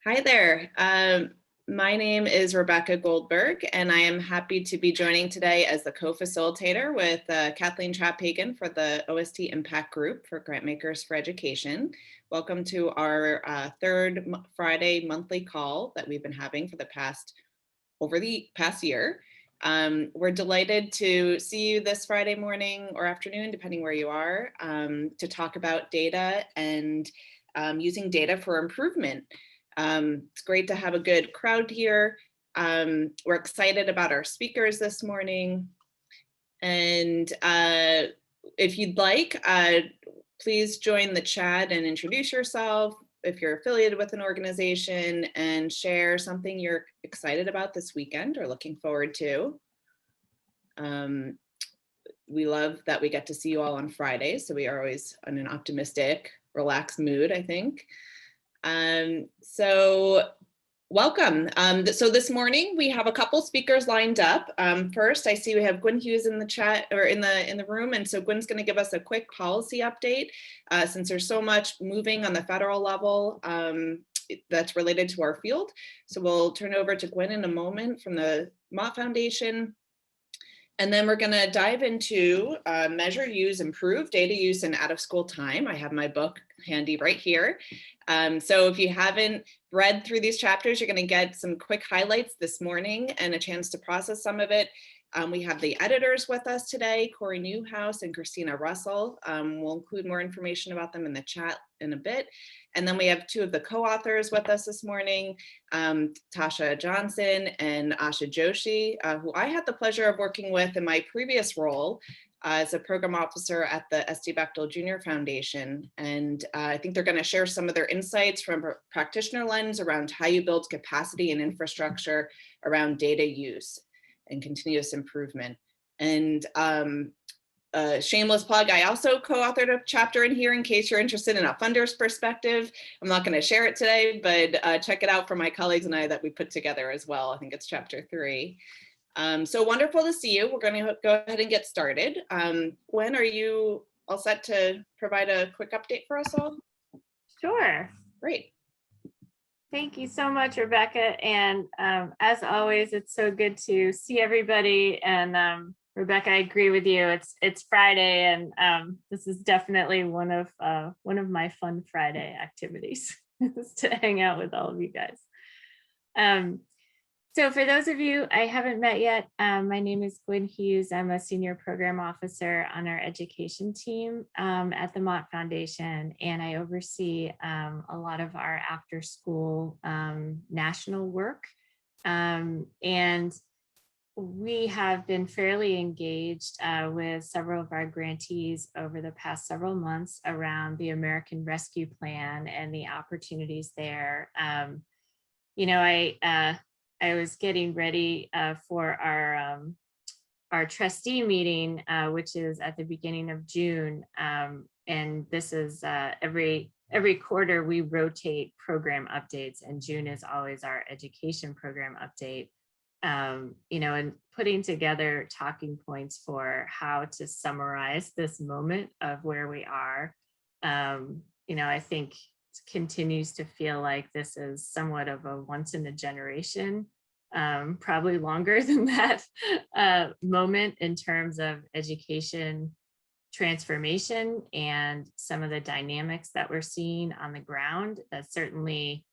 Hi there. My name is Rebecca Goldberg, and I am happy to be joining today as the co-facilitator with Kathleen Trapp-Hagan for the OST Impact Group for Grantmakers for Education. Welcome to our third Friday monthly call that we've been having for the past year. We're delighted to see you this Friday morning or afternoon, depending where you are, to talk about data and using data for improvement. It's great to have a good crowd here. We're excited about our speakers this morning. And if you'd like, please join the chat and introduce yourself if you're affiliated with an organization, and share something you're excited about this weekend or looking forward to. We love that we get to see you all on Fridays, so we are always in an optimistic, relaxed mood, I think. So welcome. So this morning we have a couple speakers lined up. First, I see we have Gwen Hughes in the chat or in the room, and so Gwen's going to give us a quick policy update since there's so much moving on the federal level that's related to our field. So we'll turn over to Gwen in a moment from the Mott Foundation. And then we're going to dive into measure, use, improve data use and out of school time. I have my book handy right here. So if you haven't read through these chapters, you're going to get some quick highlights this morning and a chance to process some of it. We have the editors with us today, Corey Newhouse and Christina Russell. We'll include more information about them in the chat in a bit. And then we have two of the co-authors with us this morning, Tasha Johnson and Aasha Joshi, who I had the pleasure of working with in my previous role as a program officer at the S.D. Bechtel Jr. Foundation. And I think they're going to share some of their insights from a practitioner lens around how you build capacity and infrastructure around data use and continuous improvement. And shameless plug, I also co-authored a chapter in here in case you're interested in a funder's perspective. I'm not going to share it today, but check it out from my colleagues and I that we put together as well. I think it's chapter 3. So wonderful to see you. We're going to go ahead and get started. Gwen, are you all set to provide a quick update for us all? Sure. Great. Thank you so much, Rebecca. And as always, it's so good to see everybody. And Rebecca, I agree with you. It's Friday, and this is definitely one of my fun Friday activities is to hang out with all of you guys. So for those of you I haven't met yet, my name is Gwen Hughes. I'm a senior program officer on our education team at the Mott Foundation, and I oversee a lot of our after school national work. And we have been fairly engaged with several of our grantees over the past several months around the American Rescue Plan and the opportunities there. You know, I was getting ready for our trustee meeting, which is at the beginning of June. And this is every quarter we rotate program updates, and June is always our education program update. You know, and putting together talking points for how to summarize this moment of where we are. You know, I think continues to feel like this is somewhat of a once in a generation, probably longer than that moment in terms of education transformation and some of the dynamics that we're seeing on the ground that certainly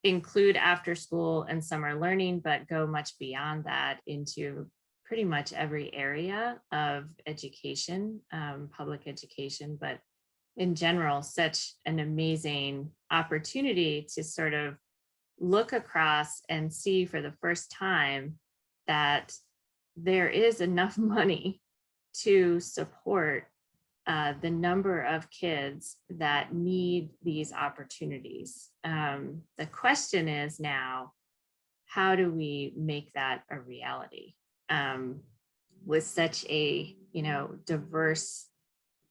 include after school and summer learning, but go much beyond that into pretty much every area of education, public education, but in general, such an amazing opportunity to sort of look across and see for the first time that there is enough money to support the number of kids that need these opportunities. The question is now, how do we make that a reality with such a, you know, diverse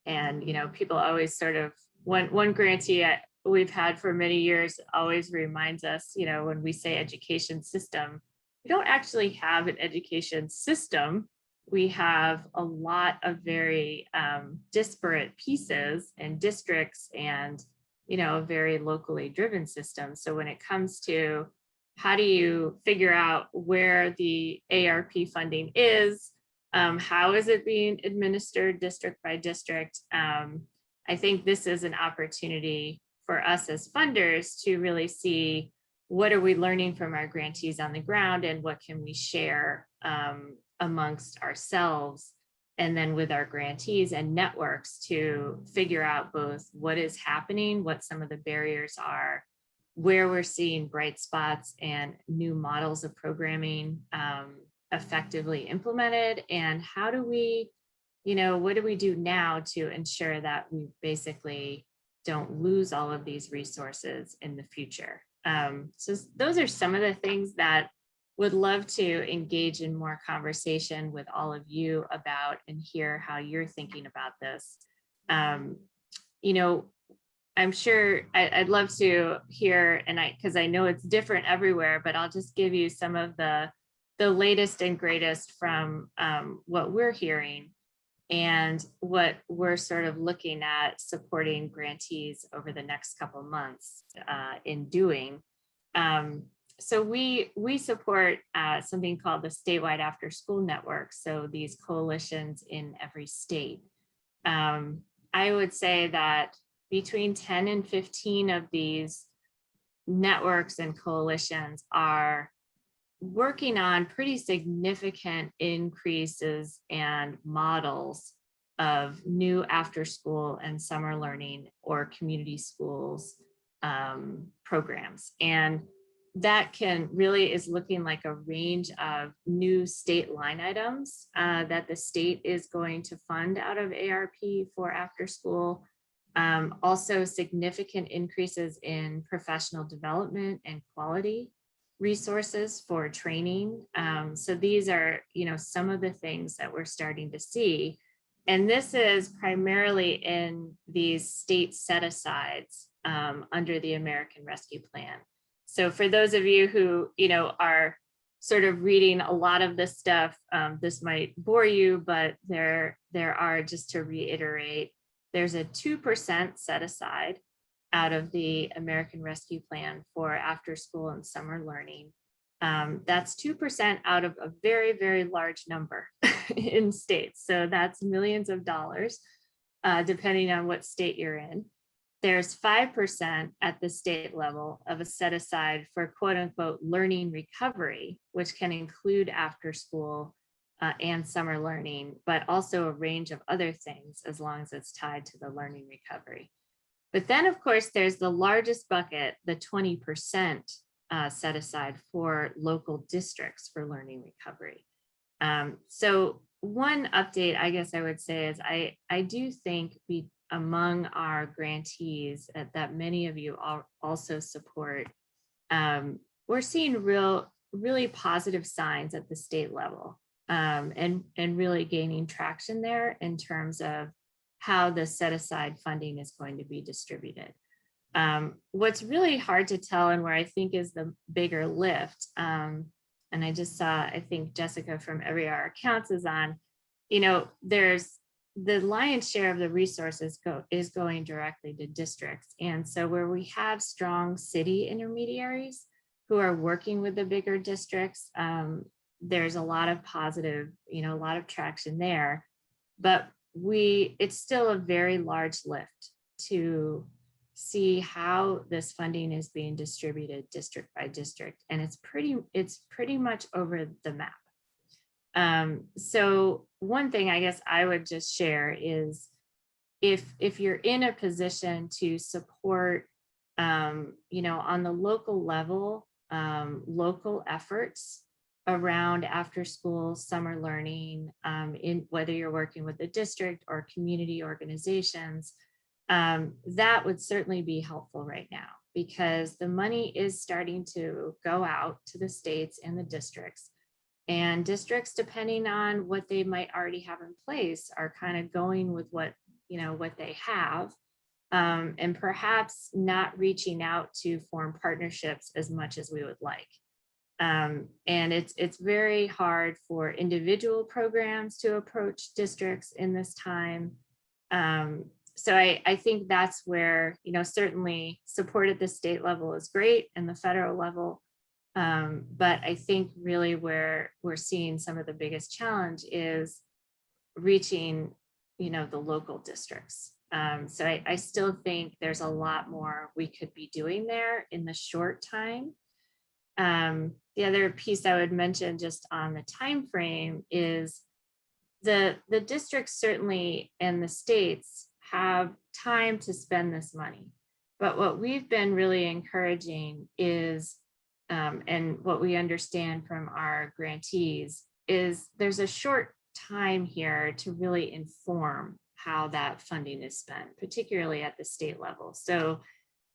and, you know, people always sort of, one grantee we've had for many years always reminds us, you know, when we say education system, we don't actually have an education system. We have a lot of very disparate pieces and districts and, a very locally driven system. So when it comes to how do you figure out where the ARP funding is, how is it being administered district by district? I think this is an opportunity for us as funders to really see what are we learning from our grantees on the ground and what can we share amongst ourselves and then with our grantees and networks to figure out both what is happening, what some of the barriers are, where we're seeing bright spots and new models of programming effectively implemented, and how do we, what do we do now to ensure that we basically don't lose all of these resources in the future. So those are some of the things that would love to engage in more conversation with all of you about and hear how you're thinking about this. I'm sure I'd love to hear, and because I know it's different everywhere, but I'll just give you some of the latest and greatest from what we're hearing and what we're sort of looking at supporting grantees over the next couple months in doing. So we support something called the statewide after school network. So these coalitions in every state. I would say that between 10 and 15 of these networks and coalitions are working on pretty significant increases and models of new after school and summer learning or community schools programs. And that really is looking like a range of new state line items that the state is going to fund out of ARP for after school. Also significant increases in professional development and quality resources for training. So these are, some of the things that we're starting to see. And this is primarily in these state set-asides under the American Rescue Plan. So for those of you who, are sort of reading a lot of this stuff, this might bore you, but there are, just to reiterate, there's a 2% set aside out of the American Rescue Plan for after school and summer learning. That's 2% out of a very, very large number in states. So that's millions of dollars, depending on what state you're in. There's 5% at the state level of a set aside for quote unquote learning recovery, which can include after school and summer learning, but also a range of other things as long as it's tied to the learning recovery. But then, of course, there's the largest bucket, the 20% set aside for local districts for learning recovery. So one update, I guess I would say, is I do think among our grantees that many of you also support, we're seeing really positive signs at the state level and really gaining traction there in terms of how the set aside funding is going to be distributed. What's really hard to tell and where I think is the bigger lift, and I just saw, I think Jessica from Every Hour Counts is on, there's the lion's share of the resources is going directly to districts. And so where we have strong city intermediaries who are working with the bigger districts, there's a lot of positive, a lot of traction there, but it's still a very large lift to see how this funding is being distributed district by district. And it's pretty much over the map. So one thing I guess I would just share is if you're in a position to support, on the local level, local efforts around after school summer learning, in whether you're working with the district or community organizations, that would certainly be helpful right now, because the money is starting to go out to the states and the districts. And districts, depending on what they might already have in place, are kind of going with what they have, and perhaps not reaching out to form partnerships as much as we would like. And it's very hard for individual programs to approach districts in this time. So I think that's where, certainly support at the state level is great and the federal level. But I think really where we're seeing some of the biggest challenge is reaching, the local districts. So I still think there's a lot more we could be doing there in the short time. The other piece I would mention just on the time frame is the districts certainly and the states have time to spend this money. But what we've been really encouraging is, and what we understand from our grantees is there's a short time here to really inform how that funding is spent, particularly at the state level. So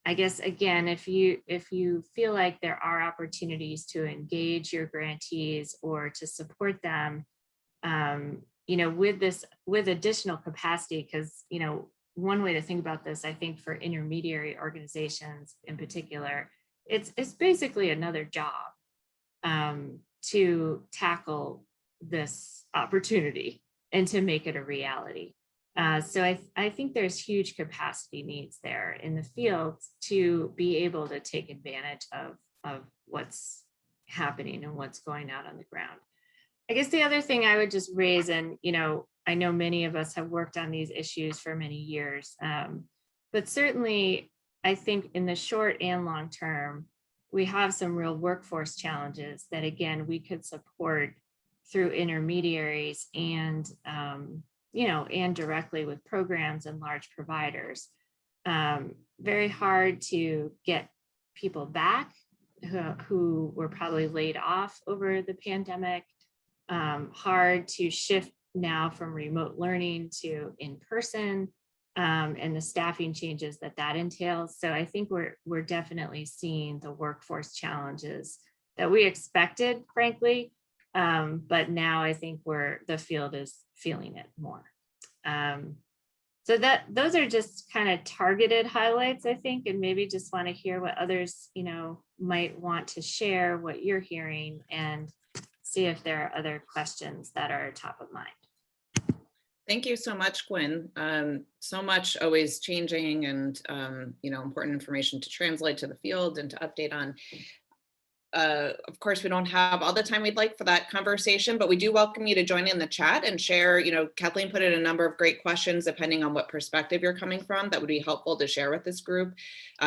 I guess, again, if you feel like there are opportunities to engage your grantees or to support them, with additional capacity, because, one way to think about this, I think for intermediary organizations in particular, it's basically another job to tackle this opportunity and to make it a reality. So I think there's huge capacity needs there in the field to be able to take advantage of what's happening and what's going out on the ground. I guess the other thing I would just raise, and I know many of us have worked on these issues for many years, but certainly I think in the short and long term, we have some real workforce challenges that, again, we could support through intermediaries and and directly with programs and large providers. Very hard to get people back who were probably laid off over the pandemic. Hard to shift now from remote learning to in-person, and the staffing changes that entails. So I think we're definitely seeing the workforce challenges that we expected, frankly. But now I think the field is feeling it more. So those are just kind of targeted highlights, I think, and maybe just want to hear what others, might want to share what you're hearing and see if there are other questions that are top of mind. Thank you so much, Gwen. So much always changing and, important information to translate to the field and to update on. Of course, we don't have all the time we'd like for that conversation, but we do welcome you to join in the chat and share. Kathleen put in a number of great questions depending on what perspective you're coming from that would be helpful to share with this group.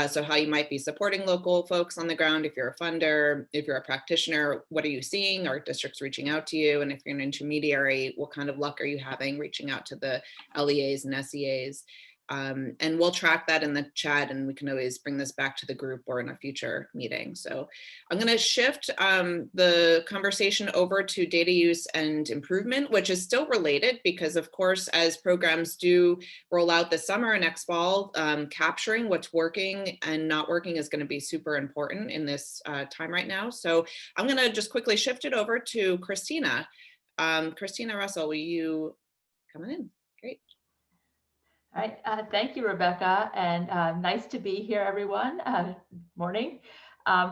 So how you might be supporting local folks on the ground, if you're a funder, if you're a practitioner, what are you seeing? Are districts reaching out to you? And if you're an intermediary, what kind of luck are you having reaching out to the LEAs and SEAs? And we'll track that in the chat, and we can always bring this back to the group or in a future meeting. So I'm going to shift the conversation over to data use and improvement, which is still related because, of course, as programs do roll out this summer and next fall, capturing what's working and not working is going to be super important in this time right now. So I'm going to just quickly shift it over to Christina. Christina Russell, will you come in? Great. All right, thank you, Rebecca, and nice to be here, everyone. Morning.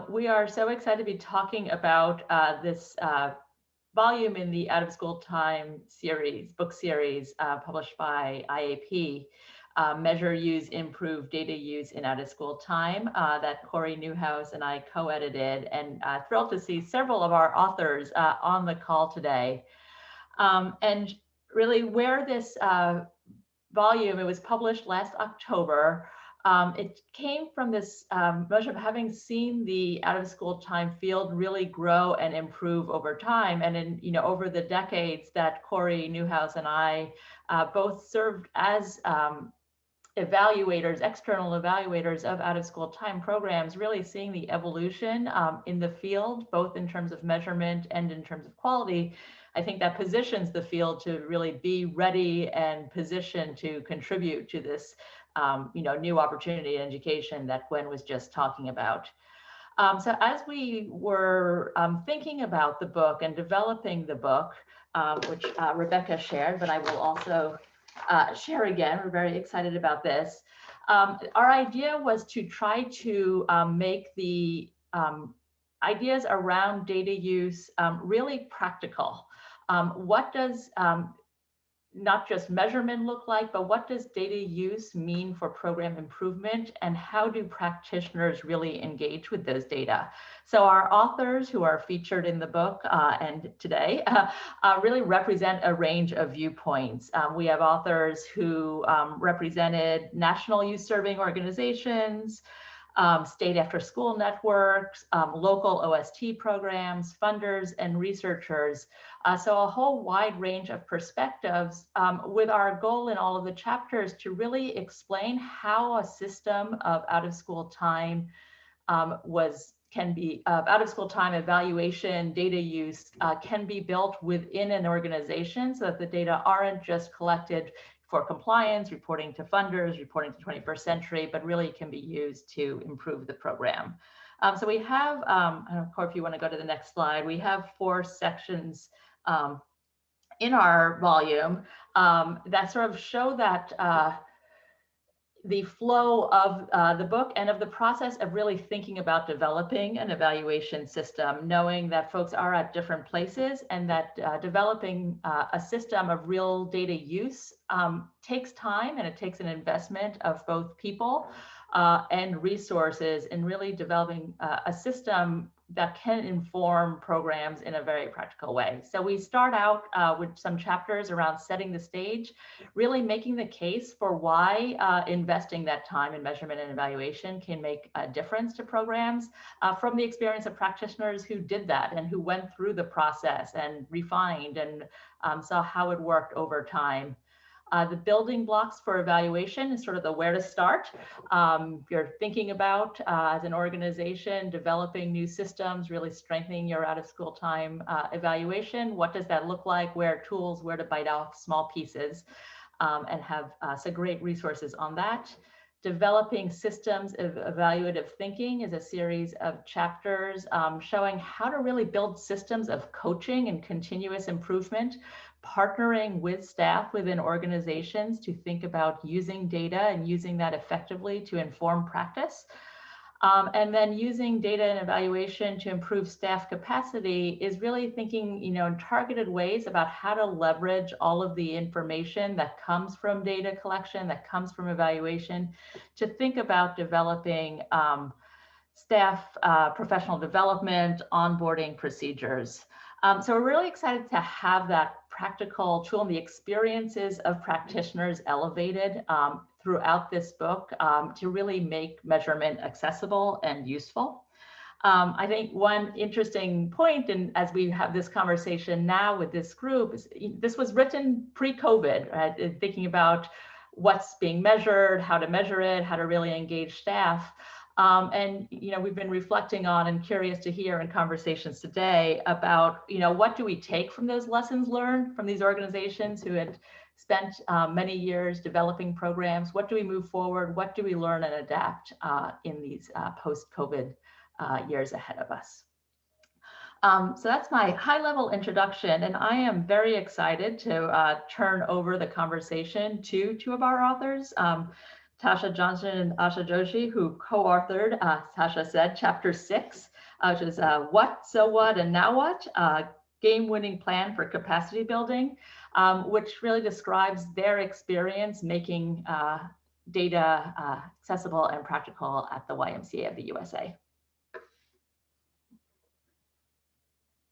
We are so excited to be talking about this volume in the Out of School Time series, book series published by IAP, Measure, Use, Improve Data Use in Out of School Time, that Corey Newhouse and I co-edited, and thrilled to see several of our authors on the call today. And really where this volume, it was published last October. It came from this notion of having seen the out of school time field really grow and improve over time. And in, over the decades that Corey Newhouse and I both served as evaluators, external evaluators of out of school time programs, really seeing the evolution in the field, both in terms of measurement and in terms of quality. I think that positions the field to really be ready and positioned to contribute to this, new opportunity in education that Gwen was just talking about. So as we were thinking about the book and developing the book, which Rebecca shared, but I will also share again, we're very excited about this. Our idea was to try to make the ideas around data use really practical. What does not just measurement look like, but what does data use mean for program improvement, and how do practitioners really engage with those data? So our authors who are featured in the book and today really represent a range of viewpoints. We have authors who represented national youth serving organizations, state after school networks, local OST programs, funders, and researchers. So a whole wide range of perspectives, with our goal in all of the chapters to really explain how a system of out-of-school time out-of-school time evaluation, data use can be built within an organization so that the data aren't just collected for compliance, reporting to funders, reporting to 21st century, but really can be used to improve the program. So we have, I don't know, Corey, if you want to go to the next slide, we have 4 sections in our volume that sort of show that the flow of the book and of the process of really thinking about developing an evaluation system, knowing that folks are at different places and that developing a system of real data use takes time, and it takes an investment of both people and resources in really developing a system that can inform programs in a very practical way. So we start out with some chapters around setting the stage, really making the case for why investing that time in measurement and evaluation can make a difference to programs from the experience of practitioners who did that and who went through the process and refined and saw how it worked over time. The building blocks for evaluation is sort of the where to start. You're thinking about, as an organization, developing new systems, really strengthening your out-of-school time evaluation. What does that look like? Where are tools, where to bite off small pieces, and have some great resources on that. Developing systems of evaluative thinking is a series of chapters showing how to really build systems of coaching and continuous improvement, partnering with staff within organizations to think about using data and using that effectively to inform practice. And then using data and evaluation to improve staff capacity is really thinking, in targeted ways about how to leverage all of the information that comes from data collection, that comes from evaluation, to think about developing staff professional development, onboarding procedures. So we're really excited to have that practical tool and the experiences of practitioners elevated throughout this book to really make measurement accessible and useful. I think one interesting point, and as we have this conversation now with this group, is this was written pre-COVID, right? Thinking about what's being measured, how to measure it, how to really engage staff. And we've been reflecting on and curious to hear in conversations today about what do we take from those lessons learned from these organizations who had spent many years developing programs. What do we move forward? What do we learn and adapt in these post-COVID years ahead of us? So that's my high-level introduction, and I am very excited to turn over the conversation to 2 of our authors. Tasha Johnson and Aasha Joshi, who co-authored, Tasha said, Chapter 6, which is What, So What, and Now What? Game-winning plan for capacity building, which really describes their experience making data accessible and practical at the YMCA of the USA.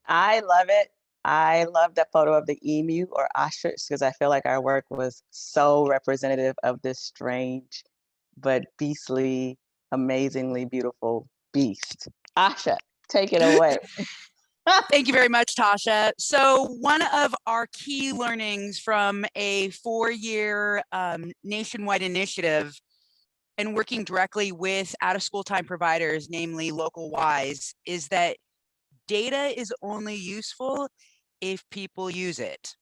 I love it. I love that photo of the emu or ostrich because I feel like our work was so representative of this strange but beastly, amazingly beautiful beast. Aasha, take it away. Thank you very much, Tasha. So one of our key learnings from a 4-year nationwide initiative and working directly with out-of-school time providers, namely local Ys, is that data is only useful if people use it.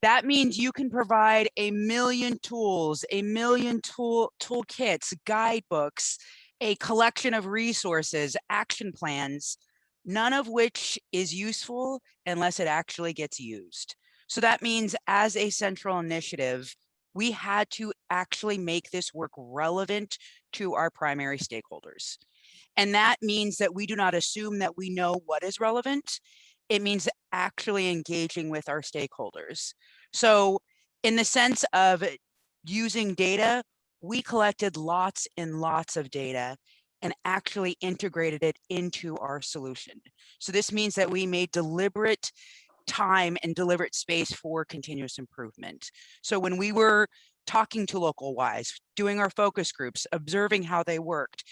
That means you can provide a million tools, a million toolkits, guidebooks, a collection of resources, action plans, none of which is useful unless it actually gets used. So that means as a central initiative, we had to actually make this work relevant to our primary stakeholders. And that means that we do not assume that we know what is relevant. It means actually engaging with our stakeholders. So in the sense of using data, we collected lots and lots of data and actually integrated it into our solution. So this means that we made deliberate time and deliberate space for continuous improvement. So when we were talking to local Ys, doing our focus groups, observing how they worked,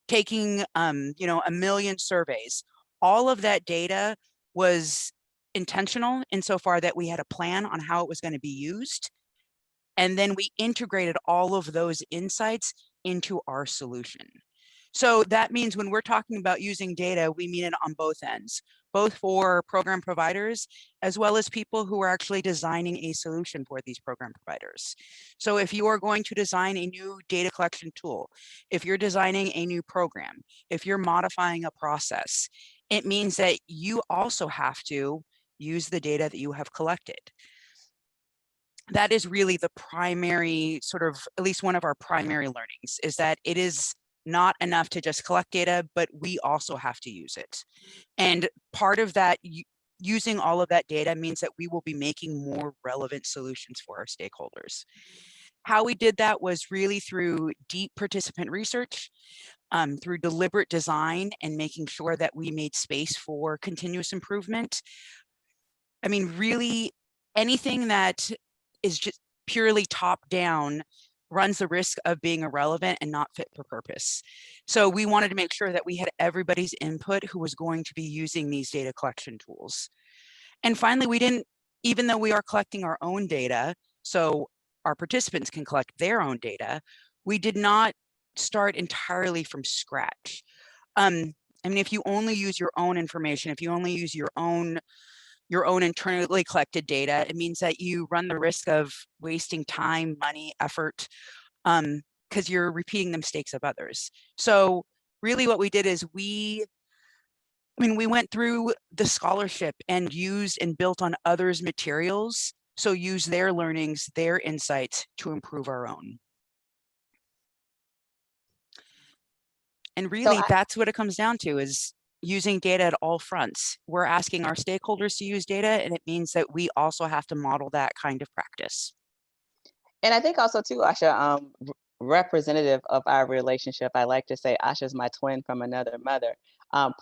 taking 1,000,000 surveys, all of that data was intentional insofar that we had a plan on how it was going to be used. And then we integrated all of those insights into our solution. So that means when we're talking about using data, we mean it on both ends, both for program providers, as well as people who are actually designing a solution for these program providers. So if you are going to design a new data collection tool, if you're designing a new program, if you're modifying a process, it means that you also have to use the data that you have collected. That is really the primary at least one of our primary learnings, is that it is not enough to just collect data, but we also have to use it. And part of that, using all of that data means that we will be making more relevant solutions for our stakeholders. How we did that was really through deep participant research, through deliberate design and making sure that we made space for continuous improvement. I mean, really anything that is just purely top down runs the risk of being irrelevant and not fit for purpose. So we wanted to make sure that we had everybody's input who was going to be using these data collection tools. And finally, we didn't, even though we are collecting our own data, so our participants can collect their own data, we did not start entirely from scratch. I mean, if you only use your own information, if you only use your own internally collected data, it means that you run the risk of wasting time, money, effort, because you're repeating the mistakes of others. So really what we did is we went through the scholarship and used and built on others' materials. So use their learnings, their insights to improve our own. And really that's what it comes down to, is using data at all fronts. We're asking our stakeholders to use data, and it means that we also have to model that kind of practice. And I think also too, Aasha, representative of our relationship, I like to say Aasha's my twin from another mother.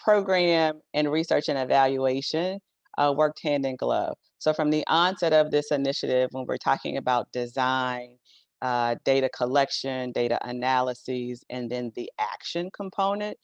Program and research and evaluation worked hand in glove. So from the onset of this initiative, when we're talking about design, data collection, data analyses, and then the action component,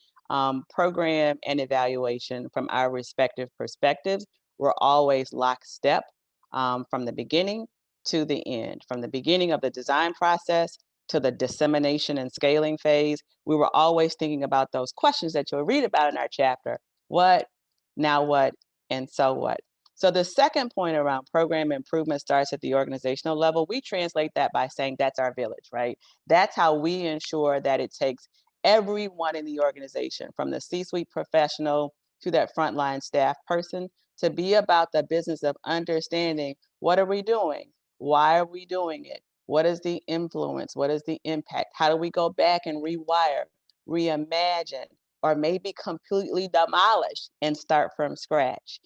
program and evaluation from our respective perspectives were always lockstep from the beginning to the end. From the beginning of the design process to the dissemination and scaling phase, we were always thinking about those questions that you'll read about in our chapter. What, now what, and so what? So the second point around program improvement starts at the organizational level. We translate that by saying that's our village, right? That's how we ensure that it takes everyone in the organization, from the C-suite professional to that frontline staff person, to be about the business of understanding, what are we doing? Why are we doing it? What is the influence? What is the impact? How do we go back and rewire, reimagine, or maybe completely demolish and start from scratch?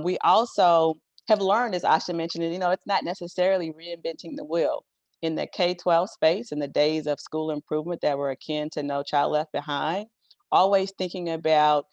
We also have learned, as Aasha mentioned, it's not necessarily reinventing the wheel. In the K-12 space, in the days of school improvement that were akin to No Child Left Behind, always thinking about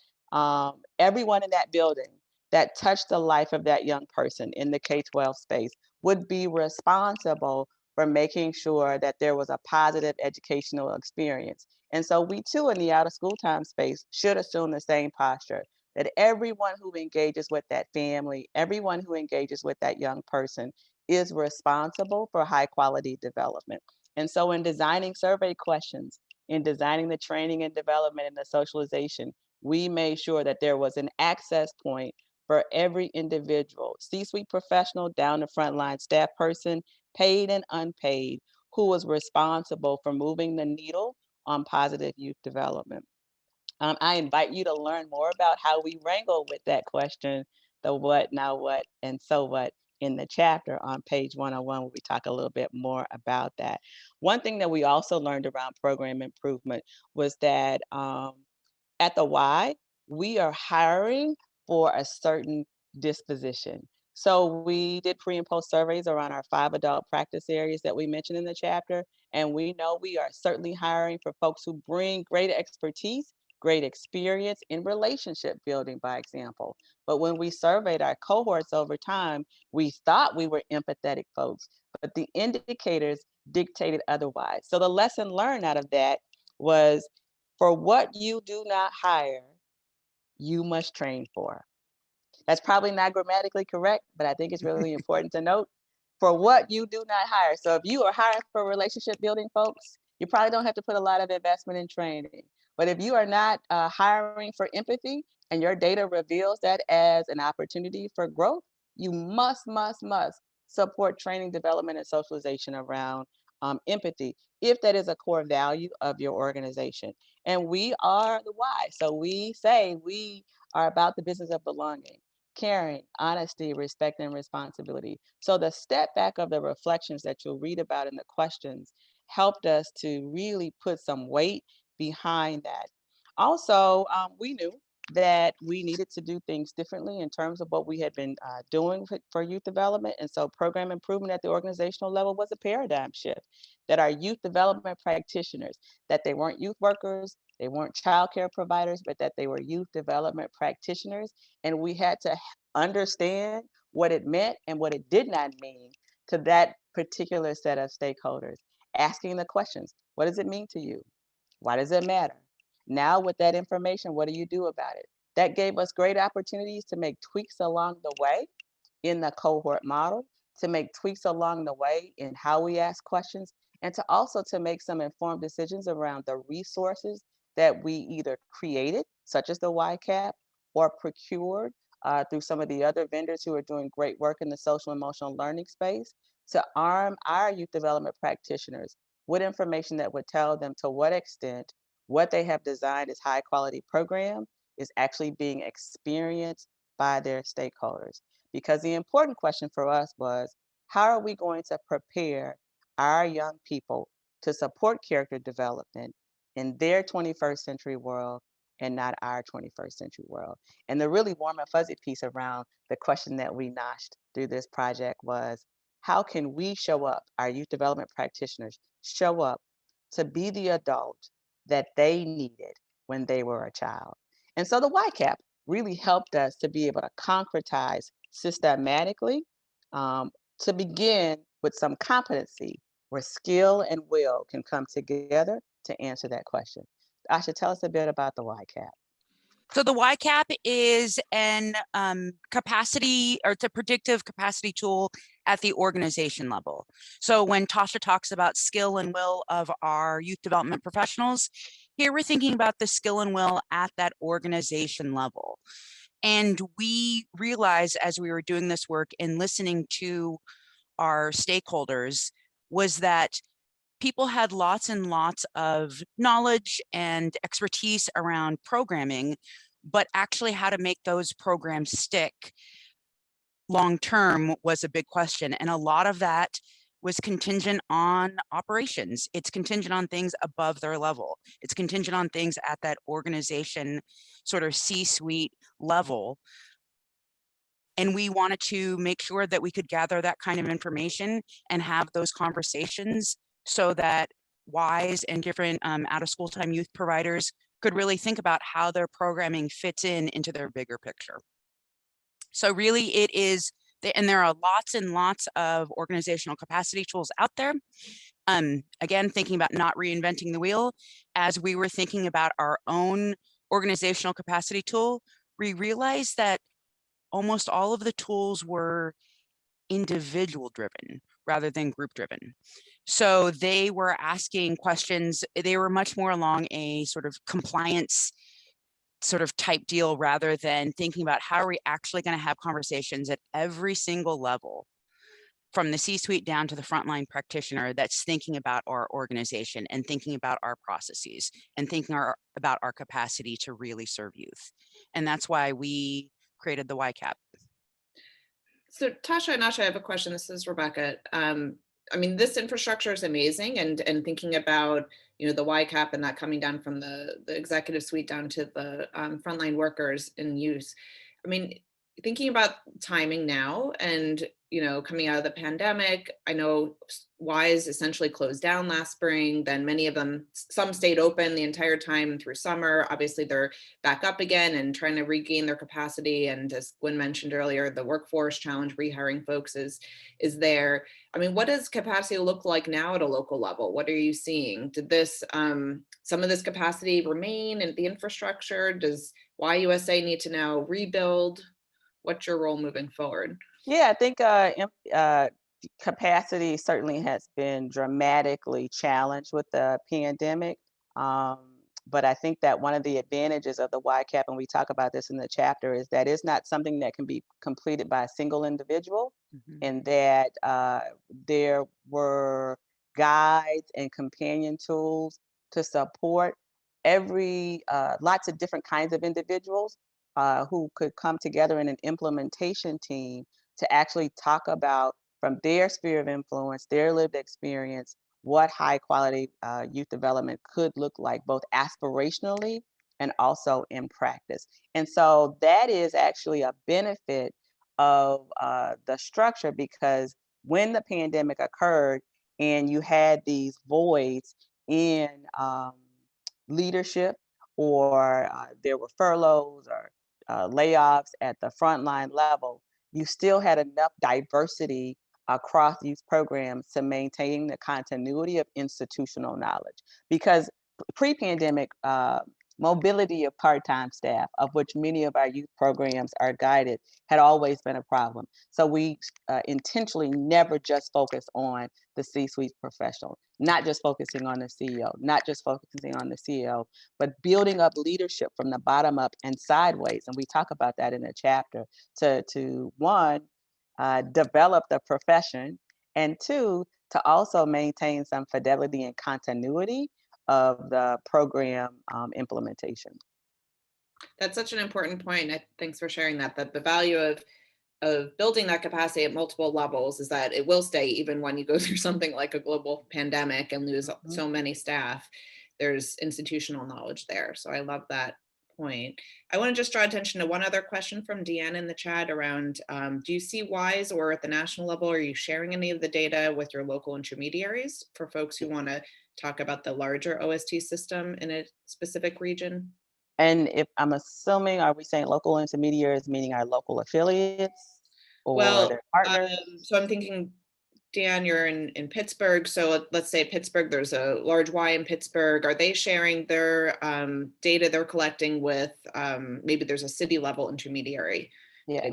everyone in that building that touched the life of that young person in the K-12 space would be responsible for making sure that there was a positive educational experience. And so we too, in the out of school time space, should assume the same posture, that everyone who engages with that family, everyone who engages with that young person is responsible for high quality development. And so in designing survey questions, in designing the training and development and the socialization, we made sure that there was an access point for every individual, C-suite professional down to frontline staff person, paid and unpaid, who was responsible for moving the needle on positive youth development. I invite you to learn more about how we wrangle with that question, the what, now what, and so what, in the chapter on page 101, where we talk a little bit more about that. One thing that we also learned around program improvement was that at the Y, we are hiring for a certain disposition. So we did pre and post surveys around our 5 adult practice areas that we mentioned in the chapter. And we know we are certainly hiring for folks who bring great expertise, great experience in relationship building, by example. But when we surveyed our cohorts over time, we thought we were empathetic folks, but the indicators dictated otherwise. So the lesson learned out of that was, for what you do not hire, you must train for. That's probably not grammatically correct, but I think it's really important to note, for what you do not hire. So if you are hiring for relationship building folks, you probably don't have to put a lot of investment in training. But if you are not hiring for empathy and your data reveals that as an opportunity for growth, you must support training, development, and socialization around empathy, if that is a core value of your organization. And we are the why. So we say we are about the business of belonging, caring, honesty, respect, and responsibility. So the step back of the reflections that you'll read about in the questions helped us to really put some weight behind that. Also, we knew that we needed to do things differently in terms of what we had been doing for youth development. And so program improvement at the organizational level was a paradigm shift, that our youth development practitioners, that they weren't youth workers, they weren't childcare providers, but that they were youth development practitioners. And we had to understand what it meant and what it did not mean to that particular set of stakeholders. Asking the questions, what does it mean to you? Why does it matter? Now, with that information, what do you do about it? That gave us great opportunities to make tweaks along the way in the cohort model, to make tweaks along the way in how we ask questions, and to also to make some informed decisions around the resources that we either created, such as the YCAP, or procured through some of the other vendors who are doing great work in the social emotional learning space, to arm our youth development practitioners with information that would tell them to what extent what they have designed as high quality program is actually being experienced by their stakeholders. Because the important question for us was, how are we going to prepare our young people to support character development in their 21st century world and not our 21st century world? And the really warm and fuzzy piece around the question that we notched through this project was, how can we show up, our youth development practitioners show up to be the adult that they needed when they were a child? And so the YCAP really helped us to be able to concretize systematically, to begin with some competency where skill and will can come together to answer that question. Aasha, tell us a bit about the YCAP. So the YCAP is an capacity, or it's a predictive capacity tool at the organization level. So when Tasha talks about skill and will of our youth development professionals, here we're thinking about the skill and will at that organization level. And we realized as we were doing this work and listening to our stakeholders was that people had lots and lots of knowledge and expertise around programming, but actually how to make those programs stick long term was a big question. And a lot of that was contingent on operations. It's contingent on things above their level. It's contingent on things at that organization sort of C-suite level. And we wanted to make sure that we could gather that kind of information and have those conversations so that WISE and different out-of-school time youth providers could really think about how their programming fits into their bigger picture. So really it is, and there are lots and lots of organizational capacity tools out there. Again, thinking about not reinventing the wheel, as we were thinking about our own organizational capacity tool, we realized that almost all of the tools were individual driven rather than group driven. So they were asking questions, they were much more along a sort of compliance sort of type deal rather than thinking about how are we actually going to have conversations at every single level, from the C-suite down to the frontline practitioner that's thinking about our organization and thinking about our processes and thinking about our capacity to really serve youth. And that's why we created the YCAP. So Tasha and Aasha, I have a question. This is Rebecca. I mean, this infrastructure is amazing, and thinking about, you know, the YCAP and that coming down from the executive suite down to the frontline workers in use. I mean, thinking about timing now and, coming out of the pandemic, I know Wise essentially closed down last spring, then many of them, some stayed open the entire time through summer. Obviously they're back up again and trying to regain their capacity. And as Gwen mentioned earlier, the workforce challenge, rehiring folks is there. I mean, what does capacity look like now at a local level? What are you seeing? Did this, some of this capacity remain in the infrastructure? Does YUSA need to now rebuild? What's your role moving forward? Yeah, I think capacity certainly has been dramatically challenged with the pandemic. But I think that one of the advantages of the YCAP, and we talk about this in the chapter, is that it's not something that can be completed by a single individual, and that there were guides and companion tools to support lots of different kinds of individuals who could come together in an implementation team to actually talk about, from their sphere of influence, their lived experience, what high quality youth development could look like, both aspirationally and also in practice. And so that is actually a benefit of the structure, because when the pandemic occurred and you had these voids in leadership, or there were furloughs or layoffs at the frontline level, you still had enough diversity across these programs to maintain the continuity of institutional knowledge. Because pre-pandemic, mobility of part-time staff, of which many of our youth programs are guided, had always been a problem. So we intentionally never just focus on the C-suite professional, not just focusing on the CEO, not just focusing on the CEO, but building up leadership from the bottom up and sideways. And we talk about that in the chapter to one, develop the profession, and two, to also maintain some fidelity and continuity of the program implementation. That's such an important point. Thanks for sharing that the value of building that capacity at multiple levels is that it will stay even when you go through something like a global pandemic and lose so many staff. There's institutional knowledge there. So I love that point. I want to just draw attention to one other question from Deanna in the chat around, do you see WISE, or at the national level, are you sharing any of the data with your local intermediaries for folks who want to talk about the larger OST system in a specific region? And if I'm assuming, are we saying local intermediaries, meaning our local affiliates or their partners? So I'm thinking, Dan, you're in Pittsburgh. So let's say Pittsburgh, there's a large Y in Pittsburgh. Are they sharing their data they're collecting with, maybe there's a city level intermediary? Yeah.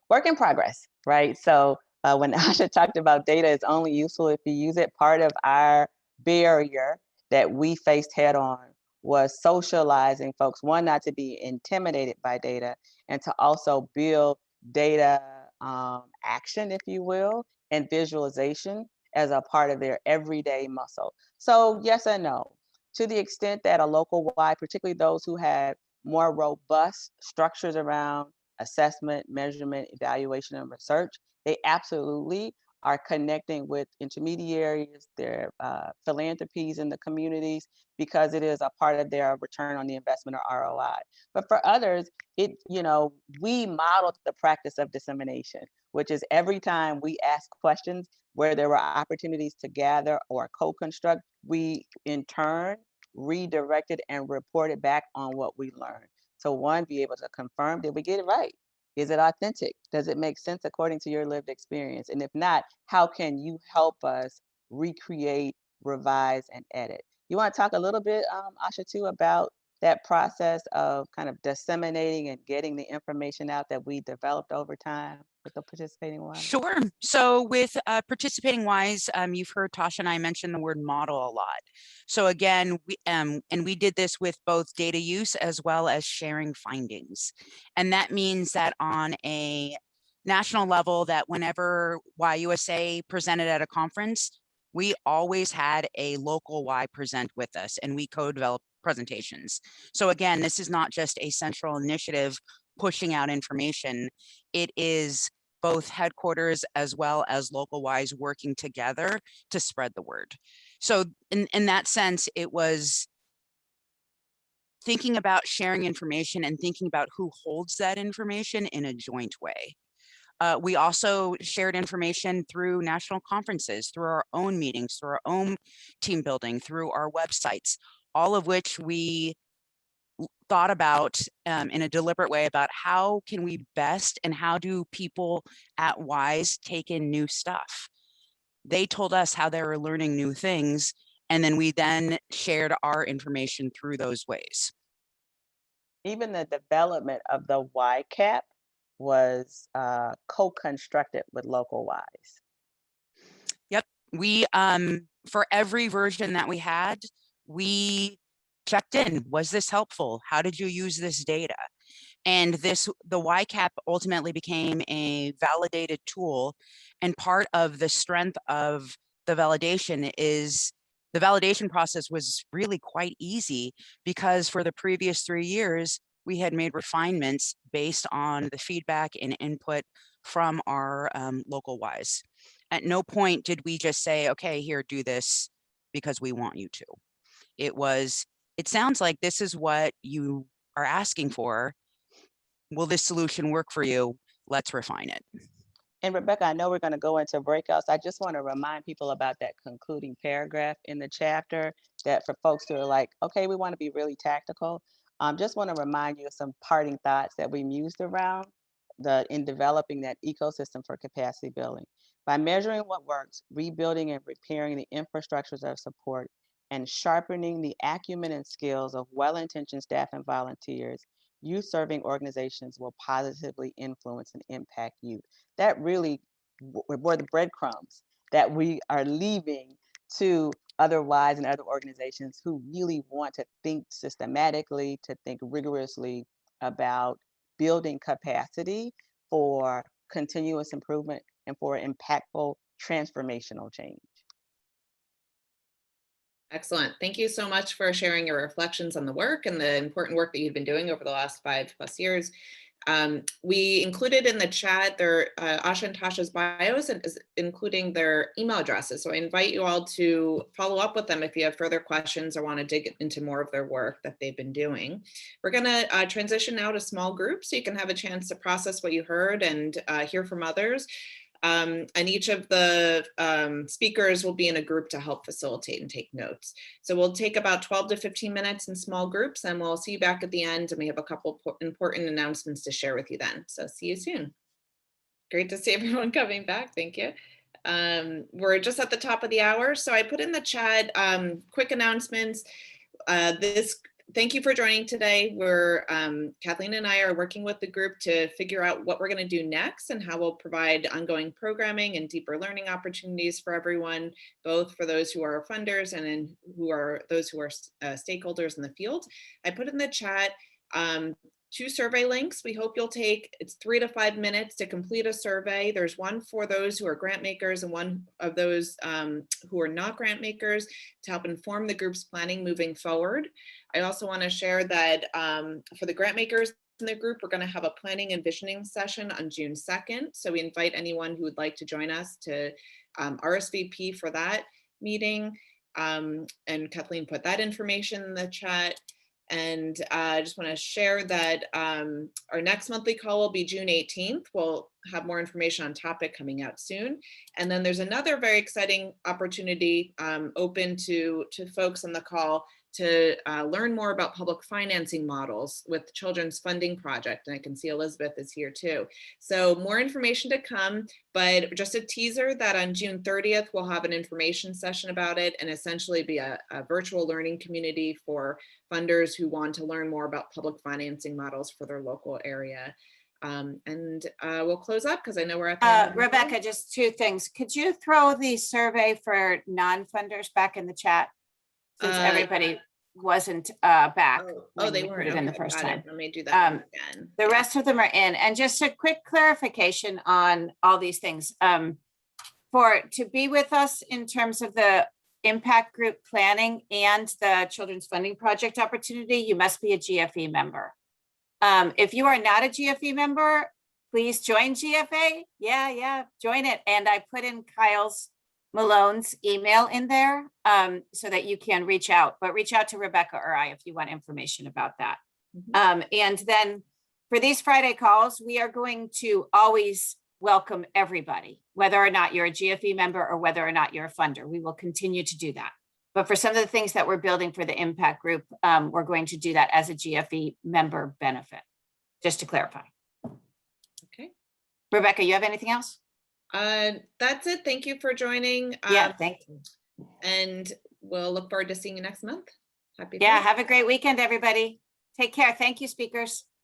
Work in progress, right? So when Aasha talked about data is only useful if you use it, part of our barrier that we faced head on was socializing folks, one, not to be intimidated by data, and to also build data action, if you will, and visualization as a part of their everyday muscle. So yes and no. To the extent that a local Y, particularly those who have more robust structures around assessment, measurement, evaluation, and research, they absolutely are connecting with intermediaries, their philanthropies in the communities, because it is a part of their return on the investment, or ROI. But for others, we modeled the practice of dissemination, which is every time we ask questions where there were opportunities to gather or co-construct, we in turn redirected and reported back on what we learned. So one, be able to confirm, did we get it right? Is it authentic? Does it make sense according to your lived experience? And if not, how can you help us recreate, revise, and edit? You want to talk a little bit, Aasha, too, about that process of kind of disseminating and getting the information out that we developed over time with the participating WISE? Sure. So with participating WISE, you've heard Tasha and I mention the word model a lot. So again, we did this with both data use as well as sharing findings. And that means that on a national level, that whenever YUSA presented at a conference, we always had a local Y present with us, and we co-developed presentations. So again, this is not just a central initiative pushing out information. It is both headquarters as well as local Ys working together to spread the word. So in that sense, it was thinking about sharing information and thinking about who holds that information in a joint way. We also shared information through national conferences, through our own meetings, through our own team building, through our websites, all of which we thought about in a deliberate way about how can we best and how do people at WISE take in new stuff. They told us how they were learning new things, and then we then shared our information through those ways. Even the development of the YCAP was co-constructed with local WISE. Yep, we for every version that we had, we checked in. Was this helpful? How did you use this data? And the YCAP ultimately became a validated tool. And part of the strength of the validation is the validation process was really quite easy, because for the previous 3 years, we had made refinements based on the feedback and input from our local WISE. At no point did we just say, okay, here, do this because we want you to. It sounds like this is what you are asking for. Will this solution work for you? Let's refine it. And Rebecca, I know we're going to go into breakouts. I just want to remind people about that concluding paragraph in the chapter, that for folks who are like, okay, we want to be really tactical. Just want to remind you of some parting thoughts that we mused around in developing that ecosystem for capacity building. By measuring what works, rebuilding and repairing the infrastructures of support, and sharpening the acumen and skills of well-intentioned staff and volunteers, youth-serving organizations will positively influence and impact youth. That really were the breadcrumbs that we are leaving to other WISE and other organizations who really want to think systematically, to think rigorously about building capacity for continuous improvement and for impactful transformational change. Excellent. Thank you so much for sharing your reflections on the work and the important work that you've been doing over the last 5+ years. We included in the chat their Aasha and Tasha's bios, and including their email addresses. So I invite you all to follow up with them if you have further questions or want to dig into more of their work that they've been doing. We're going to transition now to small groups so you can have a chance to process what you heard and hear from others. And each of the speakers will be in a group to help facilitate and take notes. So we'll take about 12 to 15 minutes in small groups, and we'll see you back at the end, and we have a couple important announcements to share with you then. So see you soon. Great to see everyone coming back. Thank you. We're just at the top of the hour, so I put in the chat quick announcements. Thank you for joining today. We're Kathleen and I are working with the group to figure out what we're going to do next and how we'll provide ongoing programming and deeper learning opportunities for everyone, both for those who are funders and those who are stakeholders in the field. I put in the chat 2 survey links. We hope you'll take, it's 3 to 5 minutes to complete a survey. There's one for those who are grant makers and one of those who are not grant makers to help inform the group's planning moving forward. I also want to share that for the grant makers in the group, we're going to have a planning and visioning session on June 2nd. So we invite anyone who would like to join us to RSVP for that meeting. And Kathleen put that information in the chat. And I just want to share that our next monthly call will be June 18th. We'll have more information on topic coming out soon. And then there's another very exciting opportunity open to folks on the call to learn more about public financing models with Children's Funding Project. And I can see Elizabeth is here too. So more information to come, but just a teaser that on June 30th, we'll have an information session about it and essentially be a virtual learning community for funders who want to learn more about public financing models for their local area. We'll close up because I know we're at the end. Rebecca, just 2 things. Could you throw the survey for non-funders back in the chat? Since everybody wasn't back. They weren't in the first time. Let me do that again. The rest of them are in. And just a quick clarification on all these things. To be with us in terms of the impact group planning and the Children's Funding Project opportunity, you must be a GFE member. If you are not a GFE member, please join GFA. Yeah, join it. And I put in Kyle's Malone's email in there so that you can reach out, but reach out to Rebecca or I if you want information about that. And then for these Friday calls, we are going to always welcome everybody, whether or not you're a GFE member or whether or not you're a funder. We will continue to do that. But for some of the things that we're building for the impact group, we're going to do that as a GFE member benefit, just to clarify. Okay. Rebecca, you have anything else? That's it. Thank you for joining. Yeah, thank you. And we'll look forward to seeing you next month. Happy Yeah, Thursday. have a great weekend, everybody. Take care. Thank you, speakers.